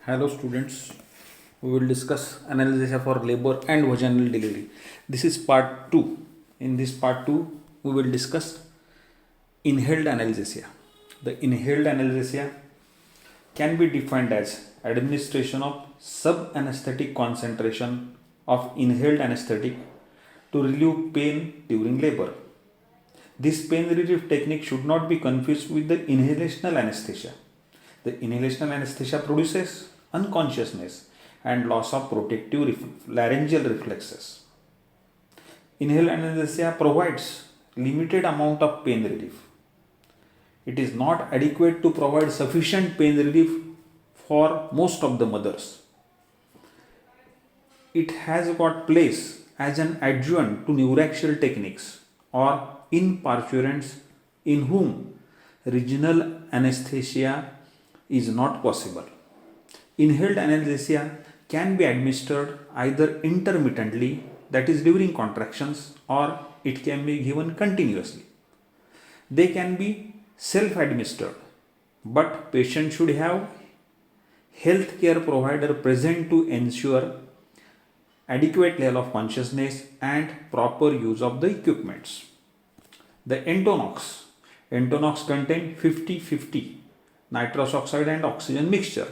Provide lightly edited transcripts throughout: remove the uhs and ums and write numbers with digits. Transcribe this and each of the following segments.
Hello students, we will discuss analgesia for labor and vaginal delivery. This is part 2. In this part 2, we will discuss inhaled analgesia. The inhaled analgesia can be defined as administration of sub-anesthetic concentration of inhaled anesthetic to relieve pain during labor. This pain relief technique should not be confused with the inhalational anesthesia. The inhalational anesthesia produces unconsciousness and loss of protective laryngeal reflexes. Inhaled anesthesia provides limited amount of pain relief. It is not adequate to provide sufficient pain relief for most of the mothers. It has got place as an adjunct to neuraxial techniques or in parturients in whom regional anesthesia is not possible. Inhaled analgesia can be administered either intermittently, that is during contractions, or it can be given continuously. They can be self-administered, but patient should have healthcare provider present to ensure adequate level of consciousness and proper use of the equipments. The Entonox contain 50-50 nitrous oxide and oxygen mixture.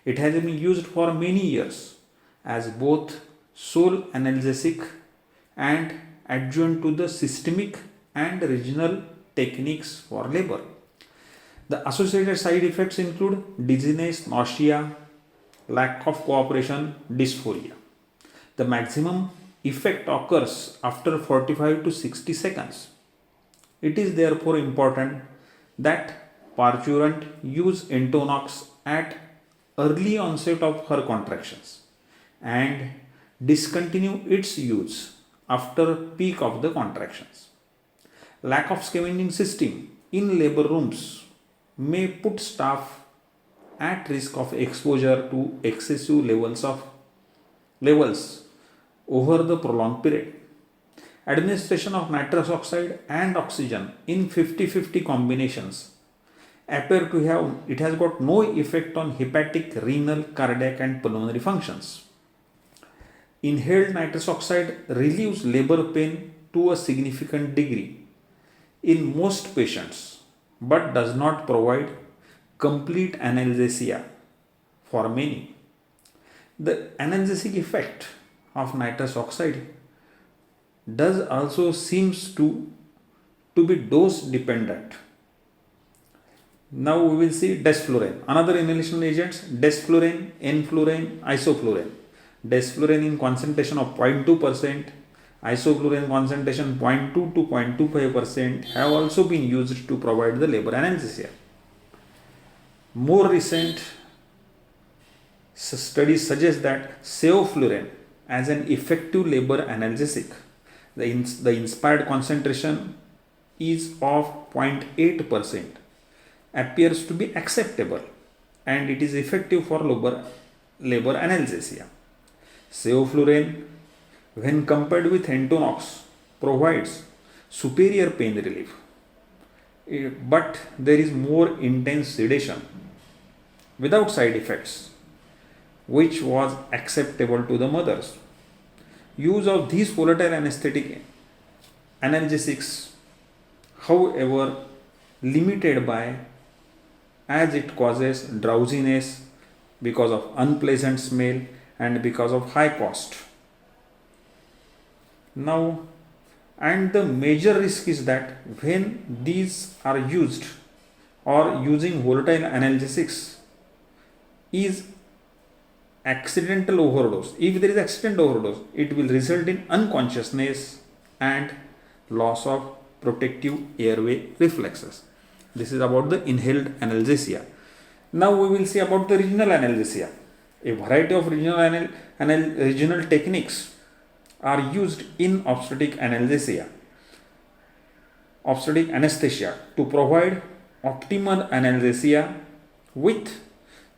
It has been used for many years as both sole analgesic and adjunct to the systemic and regional techniques for labor. The associated side effects include dizziness, nausea, lack of cooperation, dysphoria. The maximum effect occurs after 45 to 60 seconds. It is therefore important that parturient use Entonox at early onset of her contractions and discontinue its use after peak of the contractions. Lack of scavenging system in labor rooms may put staff at risk of exposure to excessive levels over the prolonged period. Administration of nitrous oxide and oxygen in 50-50 combinations appear to have, it has got no effect on hepatic, renal, cardiac and pulmonary functions. Inhaled nitrous oxide relieves labor pain to a significant degree in most patients, but does not provide complete analgesia for many. The analgesic effect of nitrous oxide does also seems to be dose dependent. Now we will see desflurane. Another inhalational agents: desflurane, enflurane, isoflurane. Desflurane in concentration of 0.2%, isoflurane concentration 0.2 to 0.25% have also been used to provide the labor analgesia. More recent studies suggest that sevoflurane as an effective labor analgesic, the inspired concentration is of 0.8%, appears to be acceptable and it is effective for labor analgesia. Sevoflurane, when compared with Entonox, provides superior pain relief, but there is more intense sedation without side effects, which was acceptable to the mothers. Use of these volatile anesthetic analgesics, however, limited by as it causes drowsiness because of unpleasant smell and because of high cost. Now, and the major risk is that when these are used or using volatile analgesics is accidental overdose. If there is accidental overdose, it will result in unconsciousness and loss of protective airway reflexes. This is about the inhaled analgesia. Now we will see about the regional analgesia. A variety of regional techniques are used in obstetric anesthesia to provide optimal analgesia with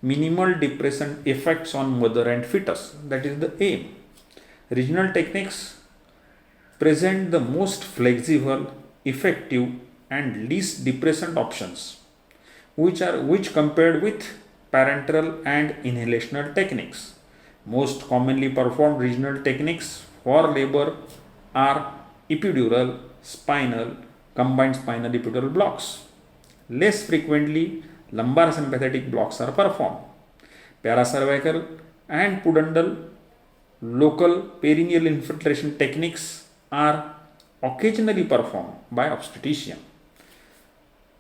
minimal depressant effects on mother and fetus. That is the aim. Regional techniques present the most flexible, effective and least depressant options, which compared with parenteral and inhalational techniques. Most commonly performed regional techniques for labor are epidural, spinal, combined spinal epidural blocks. Less frequently, lumbar sympathetic blocks are performed. Paracervical and pudendal local perineal infiltration techniques are occasionally performed by obstetrician.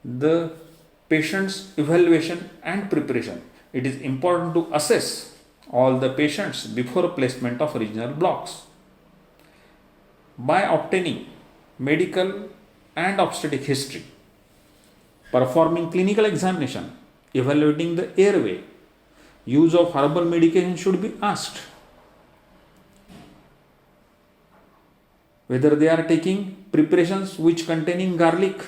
The patient's evaluation and preparation. It is important to assess all the patients before placement of regional blocks. By obtaining medical and obstetric history, performing clinical examination, evaluating the airway, use of herbal medication should be asked. Whether they are taking preparations which containing garlic,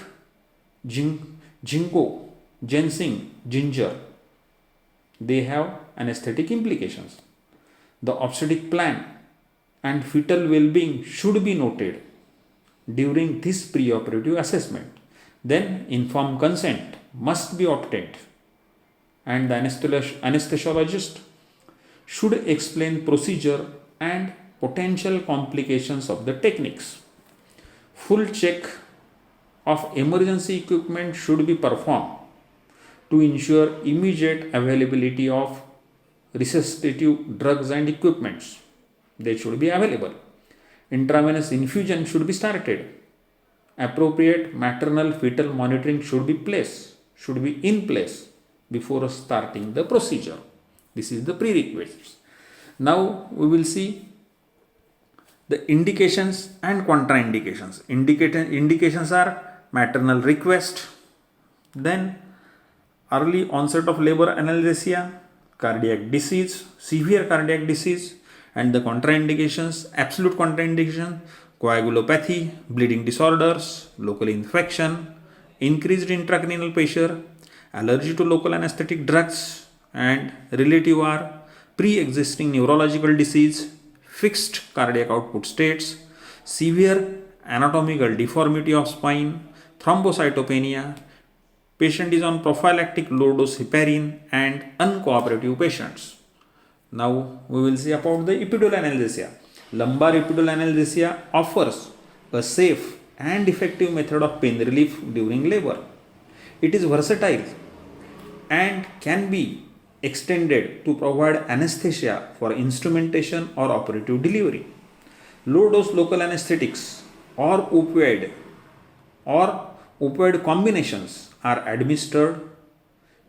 ginkgo, ginseng, ginger, they have anesthetic implications. The obstetric plan and fetal well-being should be noted during this preoperative assessment. Then informed consent must be obtained and the anesthesiologist should explain procedure and potential complications of the techniques. Full check of emergency equipment should be performed to ensure immediate availability of resuscitative drugs and equipments. They should be available. Intravenous infusion should be started. Appropriate maternal fetal monitoring should be in place before starting the procedure. This is the prerequisites. Now we will see the indications and contraindications. Indications are maternal request, then early onset of labor analgesia, cardiac disease, severe cardiac disease, and the contraindications, absolute contraindication, coagulopathy, bleeding disorders, local infection, increased intracranial pressure, allergy to local anesthetic drugs, and relative are pre-existing neurological disease, fixed cardiac output states, severe anatomical deformity of spine, thrombocytopenia, patient is on prophylactic low dose heparin, and uncooperative patients. Now we will see about the epidural analgesia. Lumbar epidural analgesia offers a safe and effective method of pain relief during labor. It is versatile and can be extended to provide anesthesia for instrumentation or operative delivery. Low dose local anesthetics or opioid combinations are administered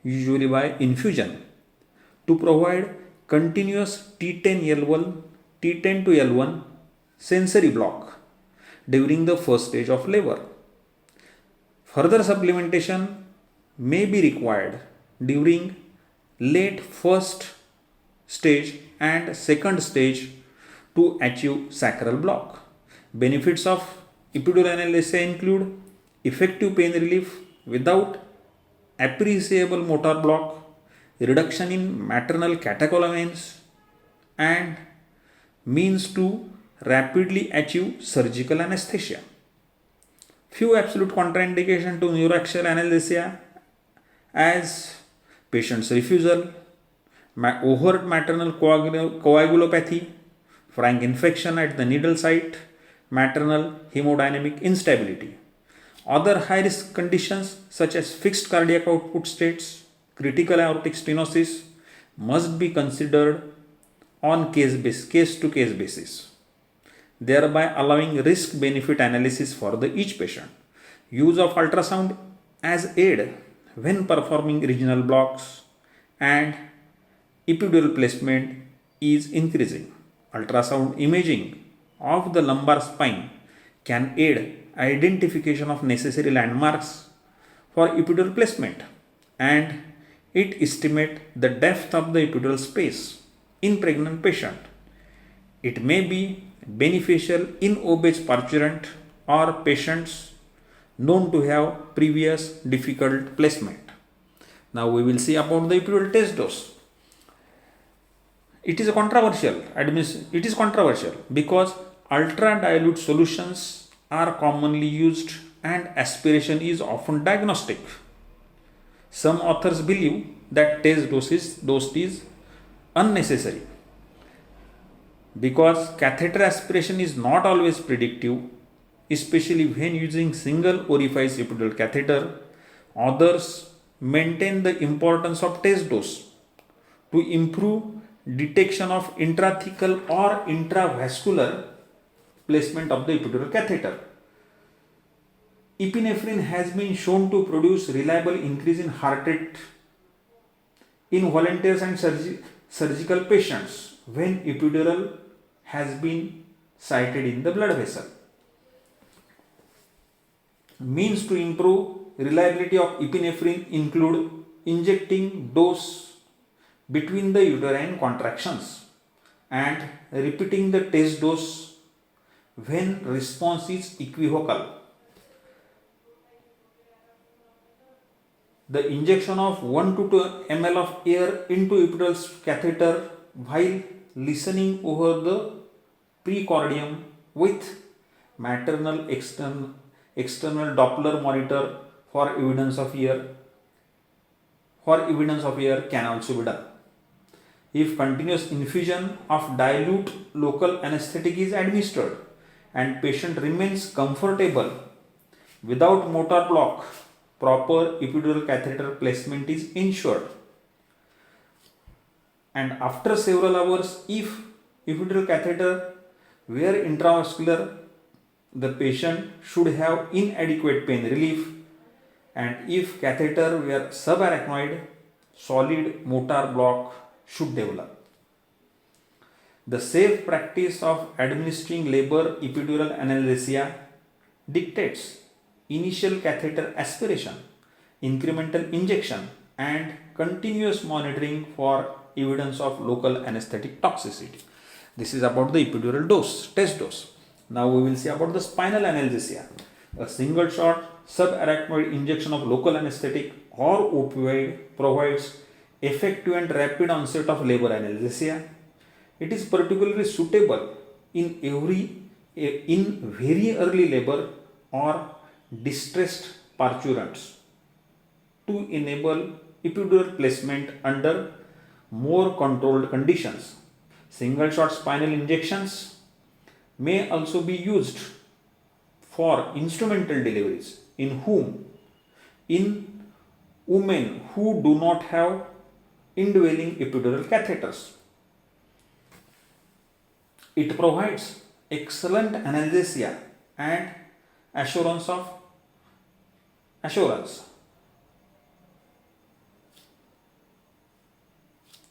usually by infusion to provide continuous T10 to L1 sensory block during the first stage of labor. Further supplementation may be required during late first stage and second stage to achieve sacral block. Benefits of epidural analgesia include effective pain relief without appreciable motor block, reduction in maternal catecholamines, and means to rapidly achieve surgical anesthesia. Few absolute contraindications to neuraxial analgesia as patient's refusal, overt maternal coagulopathy, frank infection at the needle site, maternal hemodynamic instability. Other high-risk conditions such as fixed cardiac output states, critical aortic stenosis must be considered on case-to-case basis, thereby allowing risk-benefit analysis for each patient. Use of ultrasound as aid when performing regional blocks and epidural placement is increasing. Ultrasound imaging of the lumbar spine can aid identification of necessary landmarks for epidural placement, and it estimates the depth of the epidural space in pregnant patient. It may be beneficial in obese parturient or patients known to have previous difficult placement. Now we will see about the epidural test dose. It is controversial because ultra dilute solutions are commonly used and aspiration is often diagnostic. Some authors believe that test dose is unnecessary, because catheter aspiration is not always predictive, especially when using single orifice epidural catheter. Authors maintain the importance of test dose to improve detection of intrathecal or intravascular placement of the epidural catheter. Epinephrine has been shown to produce reliable increase in heart rate in volunteers and surgical patients when epidural has been sited in the blood vessel. Means to improve reliability of epinephrine include injecting dose between the uterine contractions and repeating the test dose when response is equivocal. The injection of 1 to 2 ml of air into epidural catheter while listening over the precordium with maternal external Doppler monitor for evidence of air can also be done. If continuous infusion of dilute local anesthetic is administered and patient remains comfortable without motor block, proper epidural catheter placement is ensured. And after several hours, if epidural catheter were intravascular, the patient should have inadequate pain relief, and if catheter were subarachnoid, solid motor block should develop. The safe practice of administering labor epidural analgesia dictates initial catheter aspiration, incremental injection, and continuous monitoring for evidence of local anesthetic toxicity. This is about the epidural test dose. Now we will see about the spinal analgesia. A single shot subarachnoid injection of local anesthetic or opioid provides effective and rapid onset of labor analgesia. It is particularly suitable in very early labor or distressed parturients to enable epidural placement under more controlled conditions. Single shot spinal injections may also be used for instrumental deliveries in women who do not have indwelling epidural catheters. It provides excellent analgesia and assurance.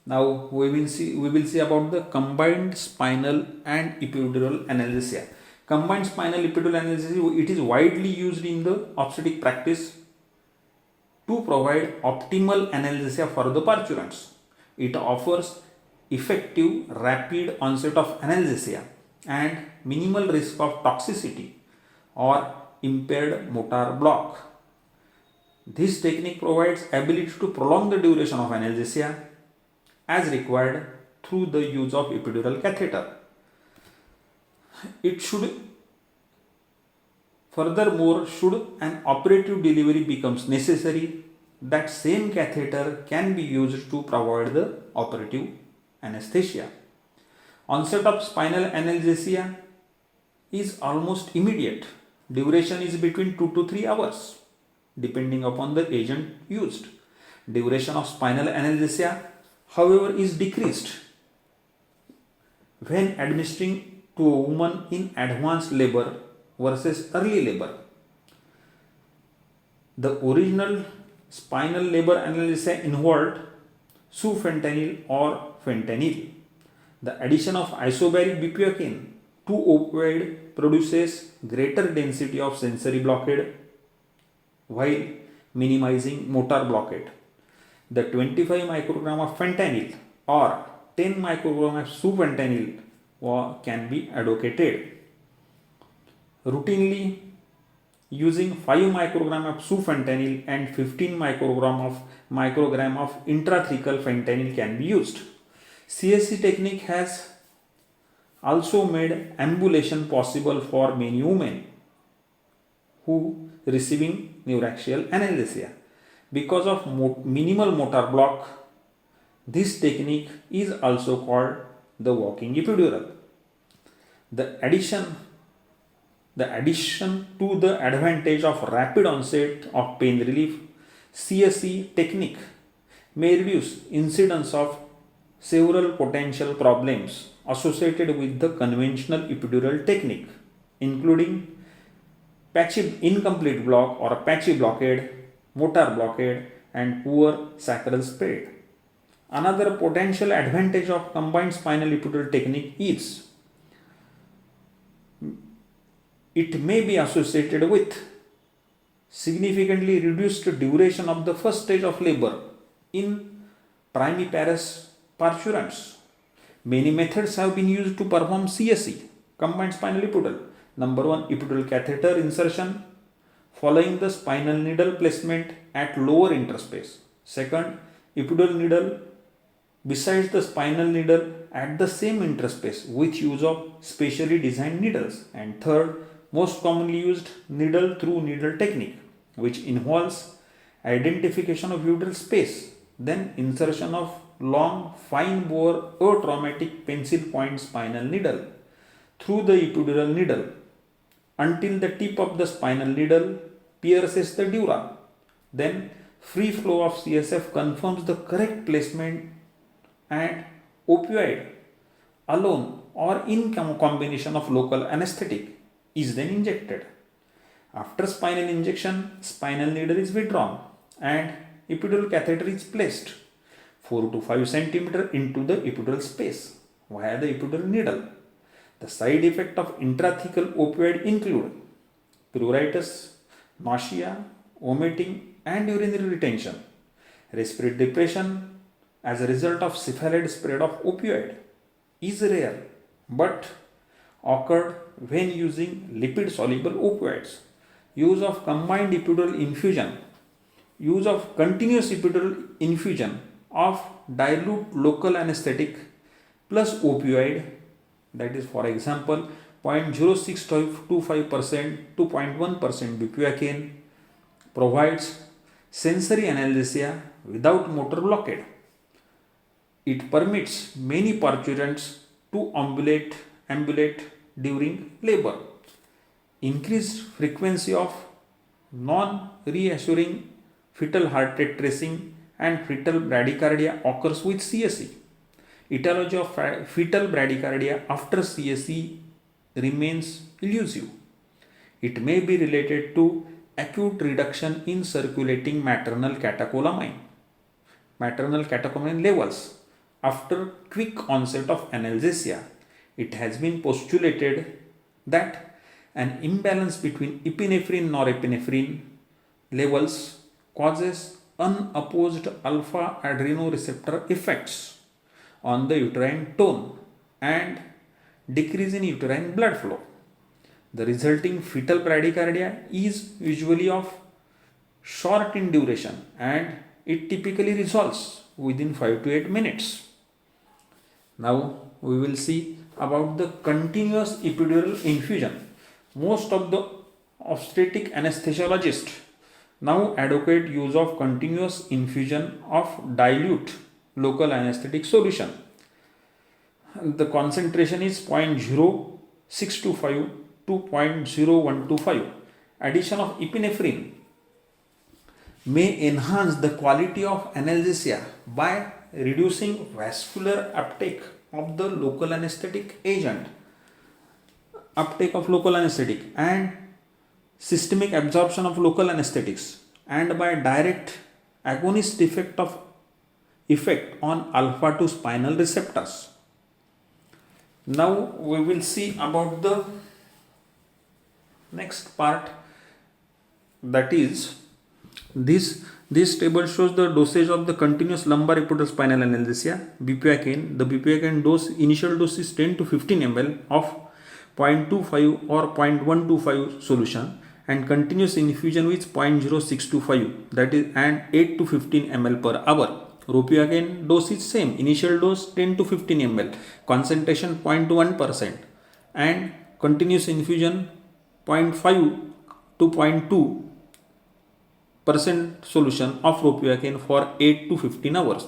Now we will see about the combined spinal and epidural analgesia. Combined spinal epidural analgesia, it is widely used in the obstetric practice to provide optimal analgesia for the parturients. It offers effective rapid onset of analgesia and minimal risk of toxicity or impaired motor block. This technique provides ability to prolong the duration of analgesia as required through the use of epidural catheter. It should furthermore, should an operative delivery becomes necessary, that same catheter can be used to provide the operative anesthesia. Onset of spinal analgesia is almost immediate. Duration is between 2 to 3 hours depending upon the agent used. Duration of spinal analgesia, however, is decreased when administering to a woman in advanced labor versus early labor. The original spinal labor analgesia involved sufentanil or fentanyl. The addition of isobaric bupivacaine to opioid produces greater density of sensory blockade while minimizing motor blockade. The 25 microgram of fentanyl or 10 microgram of sufentanil can be advocated. Routinely using 5 microgram of sufentanil and 15 microgram of intrathecal fentanyl can be used. CSC technique has also made ambulation possible for many women who receiving neuraxial analgesia. Because of minimal motor block, this technique is also called the walking epidural. The addition to the advantage of rapid onset of pain relief, CSE technique may reduce incidence of several potential problems associated with the conventional epidural technique, including patchy incomplete block or patchy blockade, motor blockade, and poor sacral spread. Another potential advantage of combined spinal epidural technique is it may be associated with significantly reduced duration of the first stage of labor in primiparous parturients. Many methods have been used to perform CSE, combined spinal epidural. Number 1, epidural catheter insertion following the spinal needle placement at lower interspace. Second, epidural needle besides the spinal needle at the same interspace with use of specially designed needles. And third, most commonly used needle through needle technique, which involves identification of uterine space, then insertion of long fine bore atraumatic pencil point spinal needle through the epidural needle until the tip of the spinal needle pierces the dura. Then free flow of CSF confirms the correct placement and opioid alone or in combination of local anesthetic is then injected. After spinal injection, spinal needle is withdrawn and epidural catheter is placed 4 to 5 cm into the epidural space via the epidural needle. The side effect of intrathecal opioid include pruritus, nausea, vomiting and urinary retention. Respiratory depression as a result of cephalad spread of opioid is rare but occurred when using lipid soluble opioids. Use of combined epidural infusion, use of continuous epidural infusion of dilute local anesthetic plus opioid, that is for example 0.0625% to 0.1% bupivacaine, provides sensory analgesia without motor blockade. It permits many parturients to ambulate during labor. Increased frequency of non-reassuring fetal heart rate tracing and fetal bradycardia occurs with CSE. Etiology of fetal bradycardia after CSE remains elusive. It may be related to acute reduction in circulating maternal catecholamine levels after quick onset of analgesia. It has been postulated that an imbalance between epinephrine norepinephrine levels causes unopposed alpha adrenoreceptor effects on the uterine tone and decrease in uterine blood flow. The resulting fetal bradycardia is usually of short in duration and it typically resolves within 5 to 8 minutes. Now we will see about the continuous epidural infusion. Most of the obstetric anesthesiologists now advocate use of continuous infusion of dilute local anesthetic solution. The concentration is 0.0625 to 0.0125. Addition of epinephrine may enhance the quality of analgesia by reducing vascular uptake of the local anesthetic agent, and systemic absorption of local anesthetics, and by direct agonist effect on alpha 2 spinal receptors. Now we will see about the next part, that is this table shows the dosage of the continuous lumbar epidural spinal analgesia bupivacaine. The bupivacaine dose, initial dose is 10 to 15 ml of 0.25 or 0.125 solution and continuous infusion with 0.0625, that is, and 8 to 15 ml per hour. Ropivacaine dose is same, initial dose 10 to 15 ml, concentration 0.1% and continuous infusion 0.5 to 0.2 percent solution of ropivacaine for 8 to 15 hours,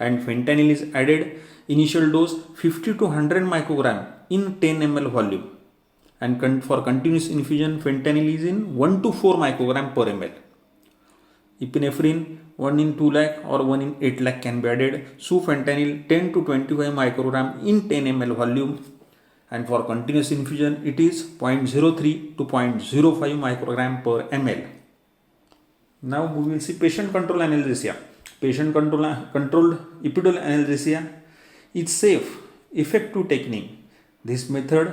and fentanyl is added initial dose 50 to 100 microgram in 10 ml volume, and for continuous infusion fentanyl is in 1 to 4 microgram per ml. Epinephrine 1 in 2 lakh or 1 in 8 lakh can be added. Sufentanil 10 to 25 microgram in 10 ml volume, and for continuous infusion it is 0.03 to 0.05 microgram per ml. Now we will see patient control analgesia. Patient controlled epidural analgesia is safe, effective technique. This method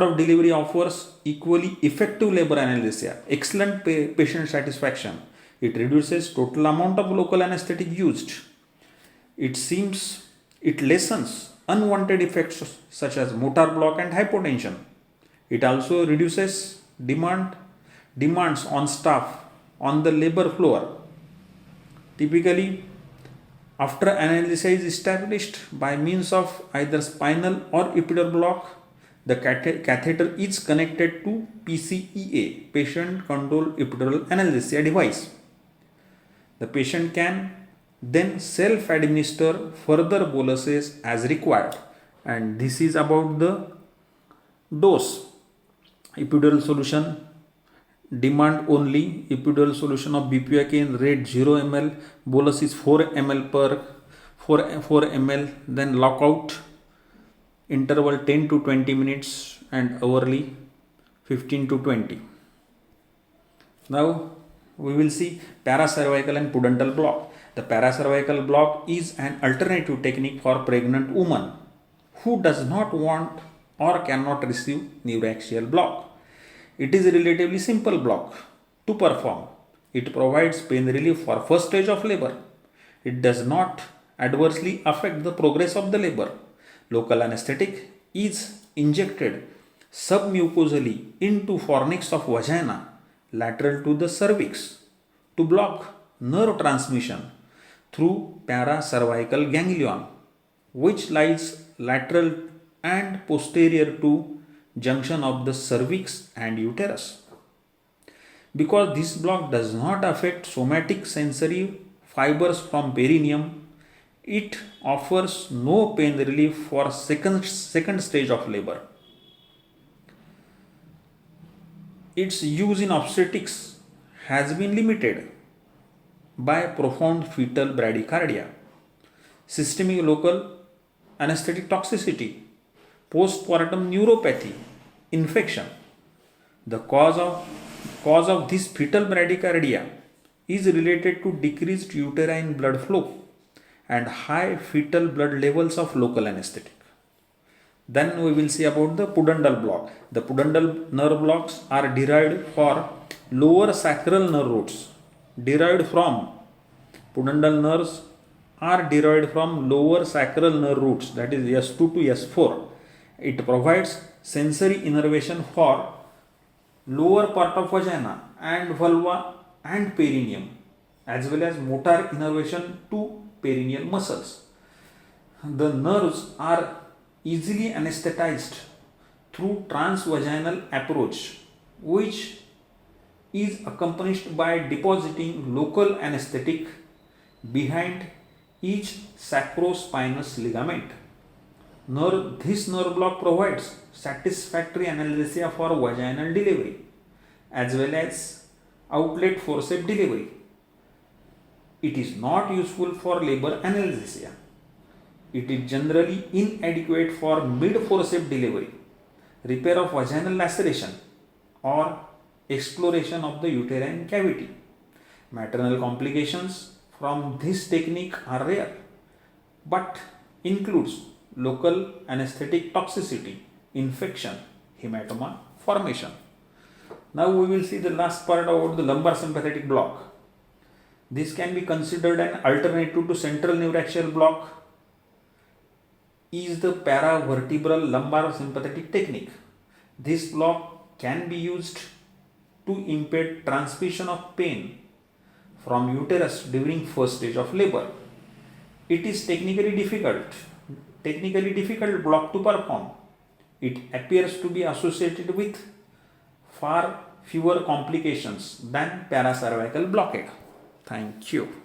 of delivery offers equally effective labor analgesia, excellent patient satisfaction. It reduces total amount of local anesthetic used. It lessens unwanted effects such as motor block and hypotension. It also reduces demands on staff on the labor floor. Typically, after analgesia is established by means of either spinal or epidural block, the catheter is connected to PCEA, patient controlled epidural analgesia device. The patient can then self-administer further boluses as required, and this is about the dose. Epidural solution, demand only. Epidural solution of bupivacaine rate 0 ml, bolus is 4 ml per 4 ml, then lockout interval 10 to 20 minutes and hourly 15 to 20. Now we will see paracervical and pudendal block. The paracervical block is an alternative technique for pregnant women who does not want or cannot receive neuraxial block. It is a relatively simple block to perform. It provides pain relief for first stage of labor. It does not adversely affect the progress of the labor. Local anesthetic is injected submucosally into fornix of vagina lateral to the cervix to block nerve transmission through paracervical ganglion, which lies lateral and posterior to junction of the cervix and uterus. Because this block does not affect somatic sensory fibers from perineum, it offers no pain relief for second stage of labor. Its use in obstetrics has been limited by profound fetal bradycardia, systemic local anesthetic toxicity, postpartum neuropathy, infection. The cause of this fetal bradycardia is related to decreased uterine blood flow and high fetal blood levels of local anesthetic. Then we will see about the pudendal block. The pudendal nerve blocks are derived for lower sacral nerve roots. Pudendal nerves are derived from lower sacral nerve roots, that is S2 to S4. It provides sensory innervation for lower part of vagina and vulva and perineum, as well as motor innervation to perineal muscles. The nerves are easily anesthetized through transvaginal approach, which is accompanied by depositing local anesthetic behind each sacrospinous ligament. This nerve block provides satisfactory analgesia for vaginal delivery as well as outlet forceps delivery. It is not useful for labor analgesia. It is generally inadequate for mid-forceps delivery, repair of vaginal laceration, or exploration of the uterine cavity. Maternal complications from this technique are rare, but includes local anesthetic toxicity, infection, hematoma formation. Now we will see the last part about the lumbar sympathetic block. This can be considered an alternative to central neuraxial block is the paravertebral lumbar sympathetic technique. This block can be used to impede transmission of pain from uterus during first stage of labor. It is technically difficult block to perform. It appears to be associated with far fewer complications than paracervical blockade. Thank you.